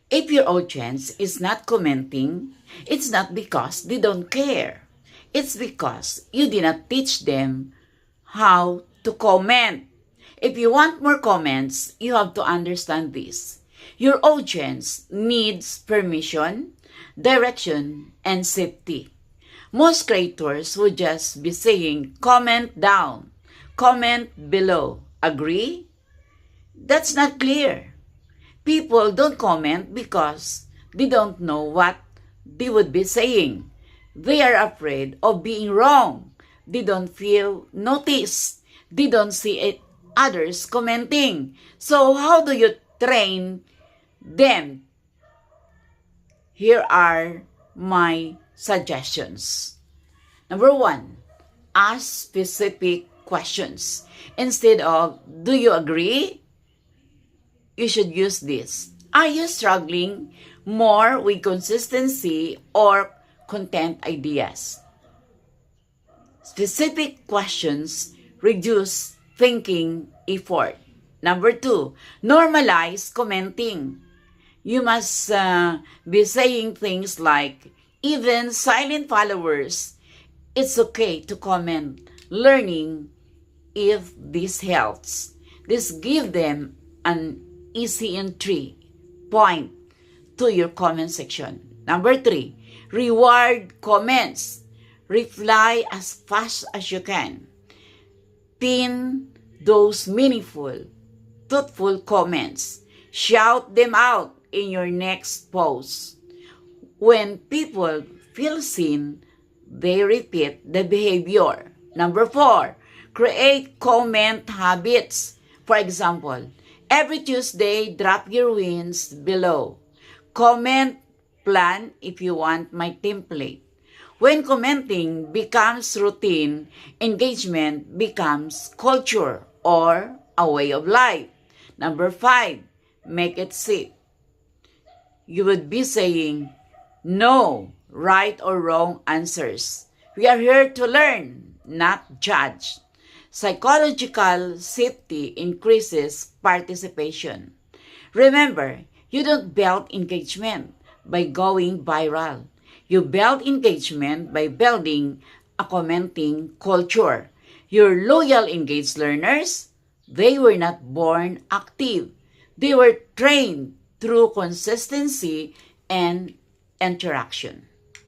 If your audience is not commenting, it's not because they don't care. It's because you did not teach them how to comment. If you want more comments, you have to understand this. Your audience needs permission, direction, and safety. Most creators would just be saying, comment down, comment below. Agree? That's not clear. People don't comment because they don't know what they would be saying. They are afraid of being wrong. They don't feel noticed. They don't see others commenting. So how do you train them? Here are my suggestions. Number 1, ask specific questions. Instead of, do you agree? You should use this. Are you struggling more with consistency or content ideas? Specific questions reduce thinking effort. Number 2, normalize commenting. You must be saying things like, even silent followers, it's okay to comment, learning if this helps. This give them an easy entry point to your comment section. Number 3, reward comments. Reply as fast as you can. Pin those meaningful, thoughtful comments. Shout them out in your next post. When people feel seen, they repeat the behavior. Number 4, create comment habits. For example, every Tuesday, drop your wins below. Comment plan if you want my template. When commenting becomes routine, engagement becomes culture or a way of life. Number 5, make it safe. You would be saying, no right or wrong answers. We are here to learn, not judge. Psychological safety increases participation. Remember, you don't build engagement by going viral. You build engagement by building a commenting culture. Your loyal engaged learners, they were not born active. They were trained through consistency and interaction.